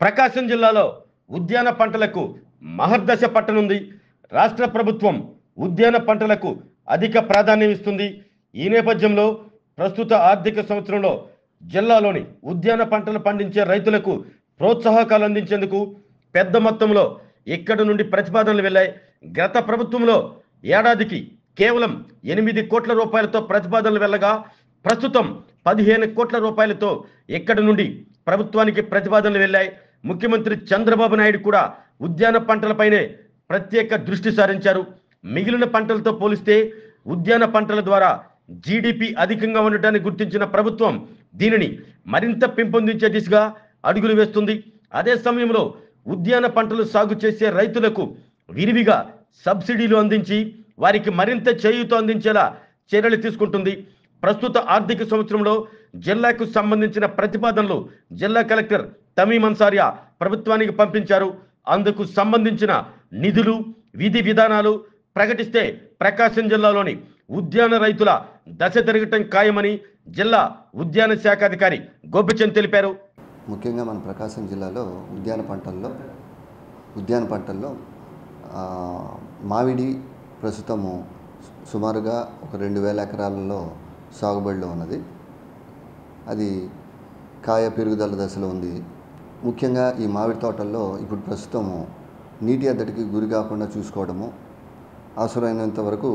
ప్రకాశం జిల్లాలో ఉద్యాన పంటలకు మహర్దశ పట్టనుంది. రాష్ట్ర ప్రభుత్వం ఉద్యాన పంటలకు అధిక ప్రాధాన్యం ఇస్తుంది. ఈ నేపథ్యంలో ప్రస్తుత ఆర్థిక సంవత్సరంలో జిల్లాలోని ఉద్యాన పంటలు పండించే రైతులకు ప్రోత్సాహకాలు అందించేందుకు పెద్ద మొత్తంలో ఇక్కడి నుండి ప్రతిపాదనలు వెళ్ళాయి. గత ప్రభుత్వంలో ఏడాదికి కేవలం 8 కోట్ల రూపాయలతో ప్రతిపాదనలు వెళ్ళగా ప్రస్తుతం 15 కోట్ల రూపాయలతో ఇక్కడి నుండి ప్రభుత్వానికి ప్రతిపాదనలు వెళ్ళాయి. ముఖ్యమంత్రి చంద్రబాబు నాయుడు కూడా ఉద్యాన పంటలపైనే ప్రత్యేక దృష్టి సారించారు. మిగిలిన పంటలతో పోలిస్తే ఉద్యాన పంటల ద్వారా జీడిపి అధికంగా ఉండటాన్ని గుర్తించిన ప్రభుత్వం దీనిని మరింత పెంపొందించే దిశగా అడుగులు వేస్తుంది. అదే సమయంలో ఉద్యాన పంటలు సాగు చేసే రైతులకు విరివిగా సబ్సిడీలు అందించి వారికి మరింత చేయూత అందించేలా చర్యలు తీసుకుంటుంది. ప్రస్తుత ఆర్థిక సంవత్సరంలో జిల్లాకు సంబంధించిన ప్రతిపాదనలు జిల్లా కలెక్టర్ తమీం అన్సారియా ప్రభుత్వానికి పంపించారు. అందుకు సంబంధించిన నిధులు, విధి విధానాలు ప్రకటిస్తే ప్రకాశం జిల్లాలోని ఉద్యాన రైతుల దశ తిరగటం ఖాయమని జిల్లా ఉద్యాన శాఖ అధికారి గోపిచంద్ తెలిపారు. ముఖ్యంగా మన ప్రకాశం జిల్లాలో ఉద్యాన పంటల్లో మామిడి ప్రస్తుతము సుమారుగా ఒక 2000 ఎకరాలలో సాగుబడిలో ఉన్నది. అది కాయ పెరుగుదల దశలో ఉంది. ముఖ్యంగా ఈ మామిడి తోటల్లో ఇప్పుడు ప్రస్తుతము నీటి ఎద్దడికి గురి కాకుండా చూసుకోవడము, అవసరమైనంత వరకు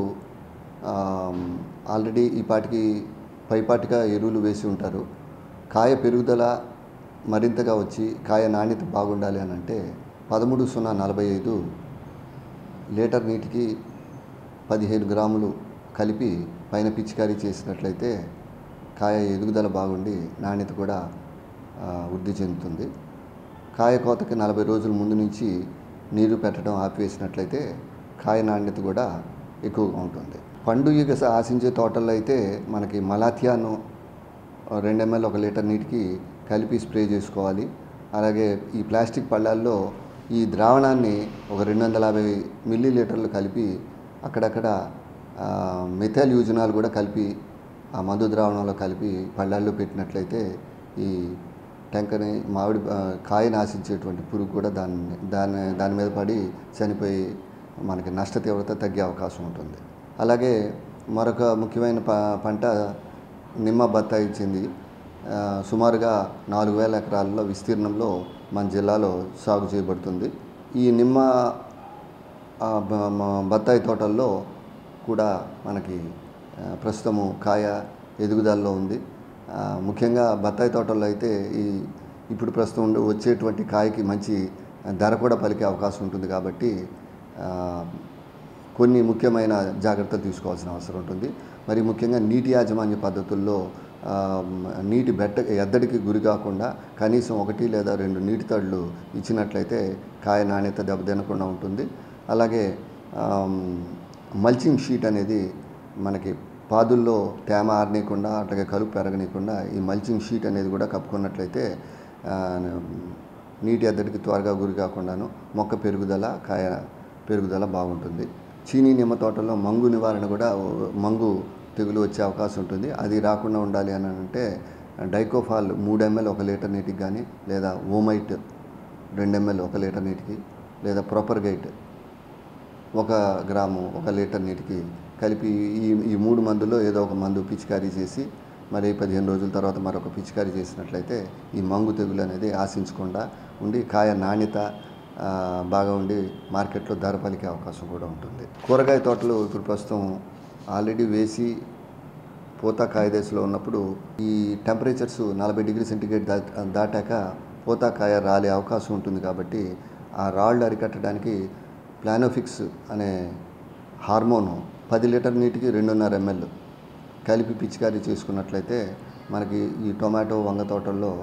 ఆల్రెడీ ఈ పాటికి పైపాటిగా ఎరువులు వేసి ఉంటారు. కాయ పెరుగుదల మరింతగా వచ్చి కాయ నాణ్యత బాగుండాలి అని అంటే 13,045 లీటర్ నీటికి 15 గ్రాములు కలిపి పైన పిచికారీ చేసినట్లయితే కాయ ఎదుగుదల బాగుండి నాణ్యత కూడా వృద్ధి చెందుతుంది. కాయ కోతకి 40 రోజుల ముందు నుంచి నీరు పెట్టడం ఆపివేసినట్లయితే కాయ నాణ్యత కూడా ఎక్కువగా ఉంటుంది. పండుగ ఆశించే తోటల్లో అయితే మనకి మలాథియాను 2 ml 1 లీటర్ నీటికి కలిపి స్ప్రే చేసుకోవాలి. అలాగే ఈ ప్లాస్టిక్ పళ్ళాల్లో ఈ ద్రావణాన్ని ఒక 250 మిల్లీలీటర్లు కలిపి అక్కడక్కడ మెథైల్ యూజనాలు కూడా కలిపి ఆ మందు ద్రావణంలో కలిపి పళ్ళాల్లో పెట్టినట్లయితే ఈ టెంకని మామిడి కాయను ఆశించేటువంటి పురుగు కూడా దాని మీద పడి చనిపోయి మనకి నష్ట తీవ్రత తగ్గే అవకాశం ఉంటుంది. అలాగే మరొక ముఖ్యమైన పంట నిమ్మ బత్తాయి ఇచ్చింది. సుమారుగా 4000 ఎకరాలలో విస్తీర్ణంలో మన జిల్లాలో సాగు చేయబడుతుంది. ఈ నిమ్మ బత్తాయి తోటల్లో కూడా మనకి ప్రస్తుతము కాయ ఎదుగుదలలో ఉంది. ముఖ్యంగా బత్తాయి తోటల్లో అయితే ఇప్పుడు ప్రస్తుతం వచ్చేటువంటి కాయకి మంచి ధర కూడా పలికే అవకాశం ఉంటుంది. కాబట్టి కొన్ని ముఖ్యమైన జాగ్రత్తలు తీసుకోవాల్సిన అవసరం ఉంటుంది. మరి ముఖ్యంగా నీటి యాజమాన్య పద్ధతుల్లో నీటి ఎద్దడికి గురి కాకుండా కనీసం 1 లేదా 2 నీటి తడులు ఇచ్చినట్లయితే కాయ నాణ్యత దెబ్బతినకుండా ఉంటుంది. అలాగే మల్చింగ్ షీట్ అనేది మనకి పాదుల్లో తేమ ఆరనీయకుండా అట్లాగే కలుపు పెరగనీయకుండా ఈ మల్చింగ్ షీట్ అనేది కూడా కప్పుకున్నట్లయితే నీటి ఎద్దడికి త్వరగా గురి కాకుండాను మొక్క పెరుగుదల కాయ పెరుగుదల బాగుంటుంది. చీనీ నిమ్మ తోటలో మంగు నివారణ కూడా మంగు తెగులు వచ్చే అవకాశం ఉంటుంది. అది రాకుండా ఉండాలి అని అంటే డైకోఫాల్ 3 ml 1 లీటర్ నీటికి కానీ, లేదా ఓమైట్ 2 ml 1 లీటర్ నీటికి, లేదా ప్రొపర్గైట్ 1 గ్రాము 1 లీటర్ నీటికి కలిపి ఈ 3 మందుల్లో ఏదో ఒక మందు పిచికారీ చేసి మరి 15 రోజుల తర్వాత మరొక పిచికారీ చేసినట్లయితే ఈ మంగు తెగులు అనేది ఆశించకుండా ఉండి కాయ నాణ్యత బాగా ఉండి మార్కెట్లో ధర పలికే అవకాశం కూడా ఉంటుంది. కూరగాయ తోటలు ఇప్పుడు ప్రస్తుతం ఆల్రెడీ వేసి పూత కాయ దశలో ఉన్నప్పుడు ఈ టెంపరేచర్స్ 40 డిగ్రీ సెంటీగ్రేడ్ దాటాక పూత కాయ రాలే అవకాశం ఉంటుంది. కాబట్టి ఆ రాళ్ళు అరికట్టడానికి ప్లానోఫిక్స్ అనే హార్మోను 10 లీటర్ నీటికి 2.5 ml కలిపి పిచికారీ చేసుకున్నట్లయితే మనకి ఈ టొమాటో వంగ తోటల్లో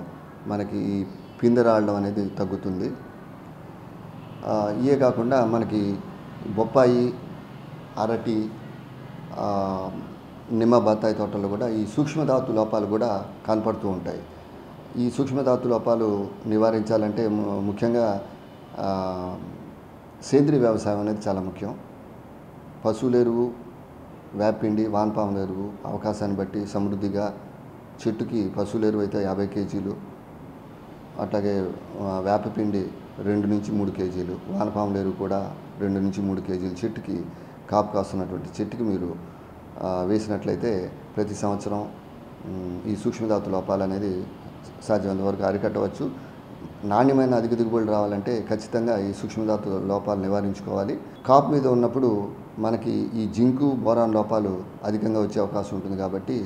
మనకి ఈ పిందె రావడం అనేది తగ్గుతుంది. ఇవే కాకుండా మనకి బొప్పాయి, అరటి, నిమ్మ బత్తాయి తోటల్లో కూడా ఈ సూక్ష్మధాతు లోపాలు కూడా కనపడుతూ ఉంటాయి. ఈ సూక్ష్మధాతు లోపాలు నివారించాలంటే ముఖ్యంగా సేంద్రీయ వ్యవసాయం అనేది చాలా ముఖ్యం. పశువుల ఎరువు, వేపిండి, వానపాముల ఎరువు అవకాశాన్ని బట్టి సమృద్ధిగా చెట్టుకి పశువుల ఎరువు అయితే 50 కేజీలు, అట్లాగే వేపపిండి 2 నుంచి 3 కేజీలు, వానపాముల ఎరువు కూడా 2 నుంచి 3 కేజీలు చెట్టుకి కాపు కాస్తున్నటువంటి చెట్టుకి మీరు వేసినట్లయితే ప్రతి సంవత్సరం ఈ సూక్ష్మధాతు లోపాలు అనేది సాధ్యమైనంత వరకు అరికట్టవచ్చు. నాణ్యమైన అధిక దిగుబడులు రావాలంటే ఖచ్చితంగా ఈ సూక్ష్మధాతు లోపాలు నివారించుకోవాలి. కాపు మీద ఉన్నప్పుడు మనకి ఈ జింకు బోరాన్ లోపాలు అధికంగా వచ్చే అవకాశం ఉంటుంది కాబట్టి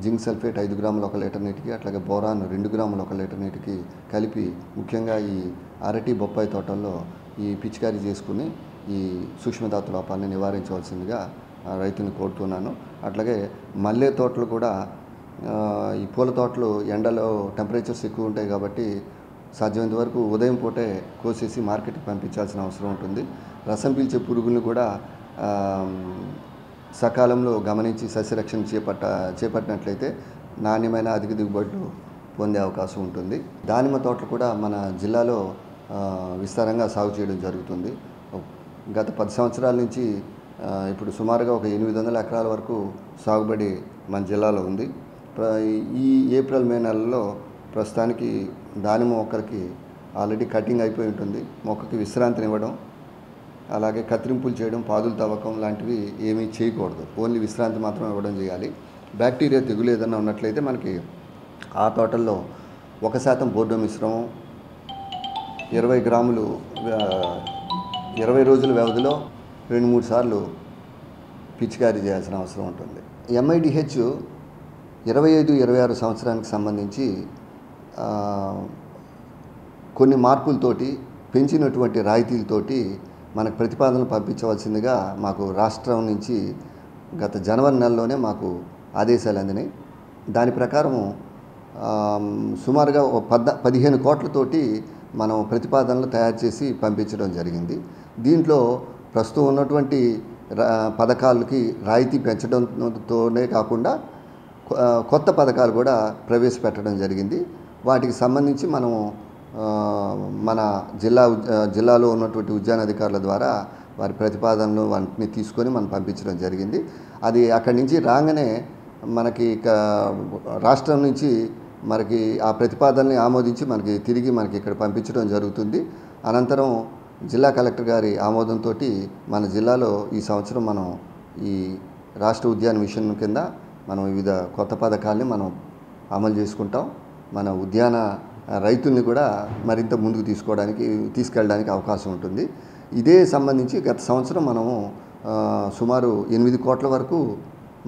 జింక్ సల్ఫేట్ 5 గ్రాములు 1 లీటర్ నీటికి, అట్లాగే బోరాన్ 2 గ్రాములు 1 లీటర్ నీటికి కలిపి ముఖ్యంగా ఈ అరటి బొప్పాయి తోటల్లో ఈ పిచికారీ చేసుకుని ఈ సూక్ష్మధాతు లోపాలని నివారించవలసిందిగా రైతుని కోరుతున్నాను. అట్లాగే మల్లె తోటలు కూడా ఈ పూల తోటలు ఎండలో టెంపరేచర్స్ ఎక్కువ ఉంటాయి కాబట్టి సాధ్యమైనంత వరకు ఉదయం పూటే కోసేసి మార్కెట్కి పంపించాల్సిన అవసరం ఉంటుంది. రసం పీల్చే పురుగులను కూడా సకాలంలో గమనించి సస్యరక్షణ చేపట్టినట్లయితే నాణ్యమైన అధిక దిగుబడులు పొందే అవకాశం ఉంటుంది. దానిమ్మ తోటలు కూడా మన జిల్లాలో విస్తారంగా సాగు చేయడం జరుగుతుంది. గత 10 సంవత్సరాల నుంచి ఇప్పుడు సుమారుగా ఒక 800 ఎకరాల వరకు సాగుబడి మన జిల్లాలో ఉంది. ఈ ఏప్రిల్ మే నెలలో ప్రస్తుతానికి దానిమ్మ మొక్కలకి ఆల్రెడీ కటింగ్ అయిపోయి ఉంటుంది. మొక్కకి విశ్రాంతినివ్వడం, అలాగే కత్తిరింపులు చేయడం, పాదులు తవ్వకం లాంటివి ఏమీ చేయకూడదు. ఓన్లీ విశ్రాంతి మాత్రం ఇవ్వడం చేయాలి. బ్యాక్టీరియా తెగులు ఏదైనా ఉన్నట్లయితే మనకి ఆ తోటల్లో 1% బోర్డో మిశ్రమం 20 గ్రాములు 20 రోజుల వ్యవధిలో 2-3 సార్లు పిచికారీ చేయాల్సిన అవసరం ఉంటుంది. MIDH 25-26 సంవత్సరానికి సంబంధించి కొన్ని మార్పులతోటి పెంచినటువంటి రాయితీలతోటి మనకు ప్రతిపాదనలు పంపించవలసిందిగా మాకు రాష్ట్రం నుంచి గత జనవరి నెలలోనే మాకు ఆదేశాలు అందినాయి. దాని ప్రకారము సుమారుగా 15 కోట్లతోటి మనం ప్రతిపాదనలు తయారు చేసి పంపించడం జరిగింది. దీంట్లో ప్రస్తుతం ఉన్నటువంటి పథకాలకి రాయితీ పెంచడంతోనే కాకుండా కొత్త పథకాలు కూడా ప్రవేశపెట్టడం జరిగింది. వాటికి సంబంధించి మనము మన జిల్లాలో ఉన్నటువంటి ఉద్యాన అధికారుల ద్వారా వారి ప్రతిపాదనలు వాటిని తీసుకొని మనం పంపించడం జరిగింది. అది అక్కడి నుంచి రాగానే మనకి రాష్ట్రం నుంచి మనకి ఆ ప్రతిపాదనని ఆమోదించి తిరిగి ఇక్కడ పంపించడం జరుగుతుంది. అనంతరం జిల్లా కలెక్టర్ గారి ఆమోదంతో మన జిల్లాలో ఈ సంవత్సరం మనం ఈ రాష్ట్ర ఉద్యాన మిషన్ కింద మనం వివిధ కొత్త పథకాలని మనం అమలు చేసుకుంటాం. మన ఉద్యాన రైతుల్ని కూడా మరింత ముందుకు తీసుకెళ్ళడానికి అవకాశం ఉంటుంది. ఇదే సంబంధించి గత సంవత్సరం మనము సుమారు 8 కోట్ల వరకు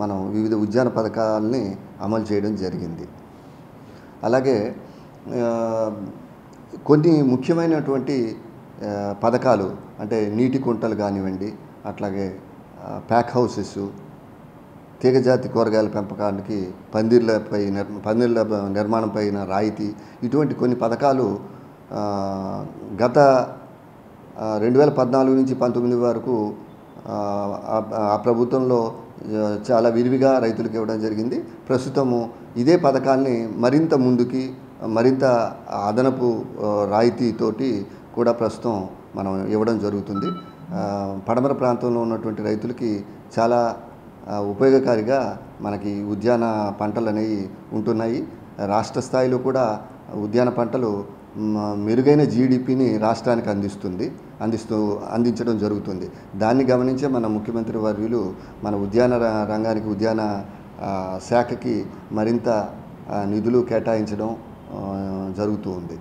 మనం వివిధ ఉద్యాన పథకాలని అమలు చేయడం జరిగింది. అలాగే కొన్ని ముఖ్యమైనటువంటి పథకాలు అంటే నీటి కుంటలు కానివ్వండి, అట్లాగే ప్యాక్ హౌసెస్, తీగజాతి కూరగాయల పెంపకానికి పందిర్ల నిర్మాణం పైన రాయితీ, ఇటువంటి కొన్ని పథకాలు గత 2014 నుంచి 19 వరకు ఆ ప్రభుత్వంలో చాలా విరివిగా రైతులకు ఇవ్వడం జరిగింది. ప్రస్తుతము ఇదే పథకాల్ని మరింత ముందుకి మరింత అదనపు రాయితీతోటి కూడా ప్రస్తుతం మనం ఇవ్వడం జరుగుతుంది. పడమర ప్రాంతంలో ఉన్నటువంటి రైతులకి చాలా ఉపయోగకారిగా మనకి ఉద్యాన పంటలు అనేవి ఉంటున్నాయి. రాష్ట్ర స్థాయిలో కూడా ఉద్యాన పంటలు మెరుగైన జీడిపిని రాష్ట్రానికి అందించడం జరుగుతుంది. దాన్ని గమనించే మన ముఖ్యమంత్రి వర్యులు మన ఉద్యాన రంగానికి, ఉద్యాన శాఖకి మరింత నిధులు కేటాయించడం జరుగుతూ ఉంది.